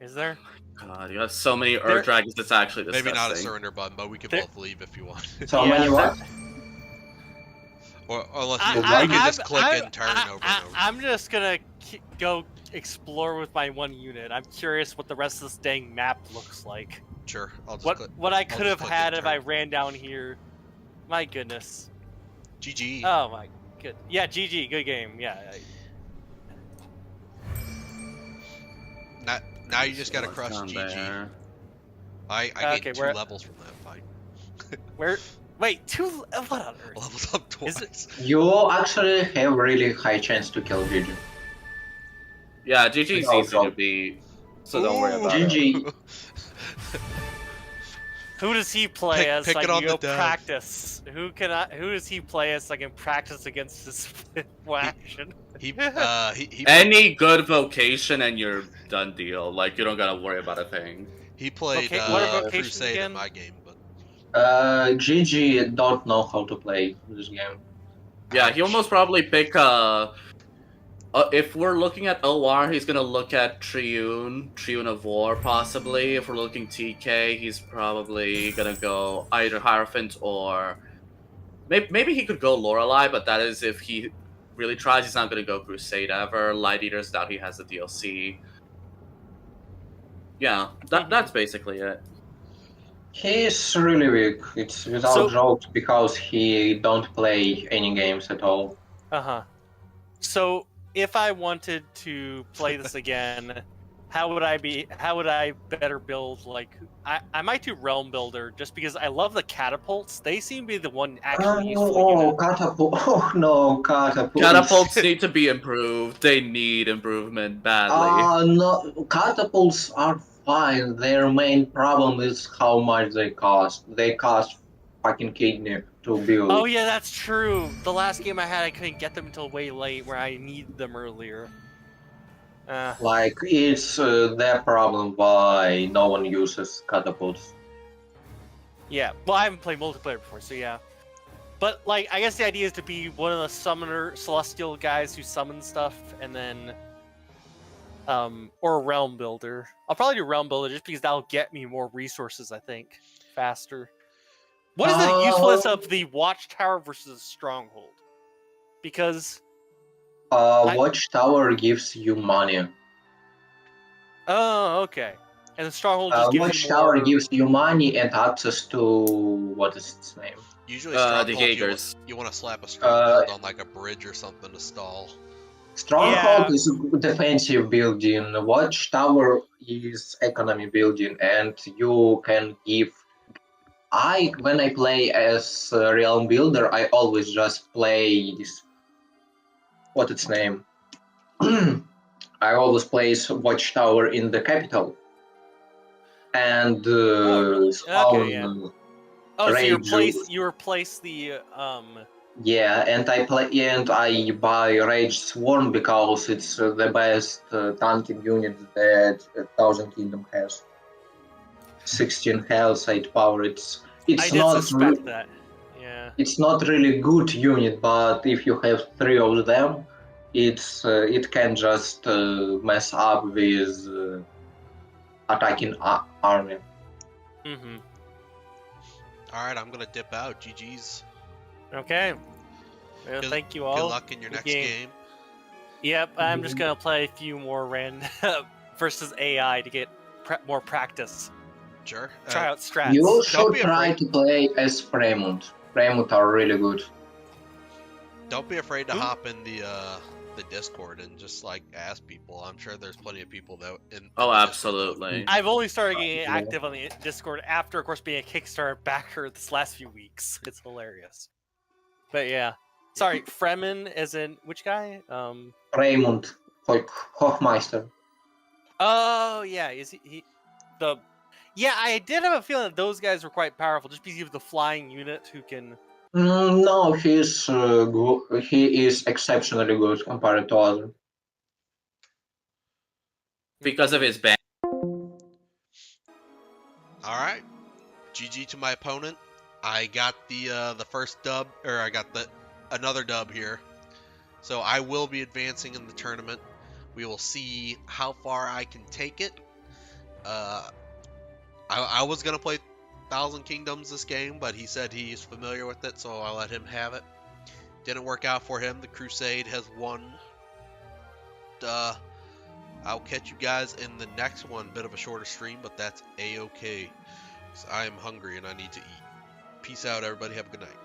Is there? God, you have so many There- Earth Dragons. It's actually disgusting. Maybe not a surrender button, but we could There- both leave if you want. So Yeah, many there- what? Or unless I- you, I- you can I- just click and turn over and over. I'm just gonna go explore with my one unit. I'm curious what the rest of this dang map looks like. Sure, I'll just What click. what I just could have click had and if I turn. ran down here. My goodness. GG. Oh my good. Yeah, GG. Good game. Yeah. Now you just gotta What's crush down GG. there? I Okay, gained 2 where- levels from that fight. Where? Wait, what on earth? Levels up Is twice. You actually have really high chance to kill Gigi. Yeah, GG's Oh, easy God. to beat, so don't worry about GG. it. Who does he play as? pick So I it can on the go dev. practice. Who does he play as? So I can practice against this action. He Any good vocation and you're done deal. Like, you don't gotta worry about a thing. he played Okay, what are vocations Crusade again? in my game, but Gigi don't know how to play this game. Yeah, he'll most probably pick if we're looking at OR, he's gonna look at Triune of War, possibly. If we're looking TK, he's probably gonna go either Hierophant or maybe he could go Lorelei, but that is if he really tries. He's not gonna go Crusade ever. Light Eaters, doubt he has the DLC. Yeah, that's basically it. He's really weak. It's without So- jokes because he don't play any games at all. So if I wanted to play this again, how would I better build? Like, I might do Realm Builder just because I love the catapults. They seem to be the one actually useful Oh, unit. catapult! Oh no, catapult! Catapults need to be improved. They need improvement badly. No, catapults are fine. Their main problem is how much they cost. They cost fucking kidney to build. Oh yeah, that's true. The last game I had, I couldn't get them until way late, where I needed them earlier. Like, it's their problem why no one uses catapults. Yeah. Well, I haven't played multiplayer before, so yeah. But like, I guess the idea is to be one of the summoner celestial guys who summon stuff, and then, or a realm builder. I'll probably do realm builder just because that'll get me more resources. I think faster. What is the usefulness of the watchtower versus stronghold? Because Watchtower gives you money. oh, okay, and the stronghold just gives you Watchtower more. gives you money and access to what is its name? usually The stronghold, Jaegers. you want to slap a stronghold on like a bridge or something to stall. Stronghold Yeah. is a defensive building. Watchtower is economy building, and you can give. When I play as a realm builder, I always just play this. What its name? I always place Watchtower in the capital, and really? spawn. Okay, yeah. Oh, so Rage you replace the Yeah, and I buy Rage Swarm because it's the best tanking unit that Thousand Kingdom has. 16 health, 8 power. It's I did not suspect that. Yeah. it's not really good unit, but if you have 3 of them, it can just mess up with attacking army. Mm-hmm. All right, I'm gonna dip out. GG's. Okay. Well, Good- thank you all. Good luck in your Good next game. game. Yep, I'm just gonna play a few more random versus AI to get more practice. Sure. Try out strats. You Don't should be try afraid. to play as Fremont. Fremont are really good. Don't be afraid to Who? hop in the Discord and just like ask people. I'm sure there's plenty of people that. Oh, the Discord. absolutely. I've only started getting Yeah. active on the Discord after, of course, being a Kickstarter backer this last few weeks. It's hilarious. But yeah. Sorry, Fremen as in which guy? Raymond Hochmeister. Oh yeah, is he the? Yeah, I did have a feeling that those guys were quite powerful, just because you have the flying unit who can. No, he is exceptionally good compared to others. Because of his ban. All right. GG to my opponent. I got the first dub, or I got another dub here. So I will be advancing in the tournament. We will see how far I can take it. I was gonna play Thousand Kingdoms this game, but he said he's familiar with it, so I'll let him have it. Didn't work out for him. The Crusade has won. I'll catch you guys in the next one. Bit of a shorter stream, but that's a-okay. 'Cause I am hungry and I need to eat. Peace out, everybody. Have a good night.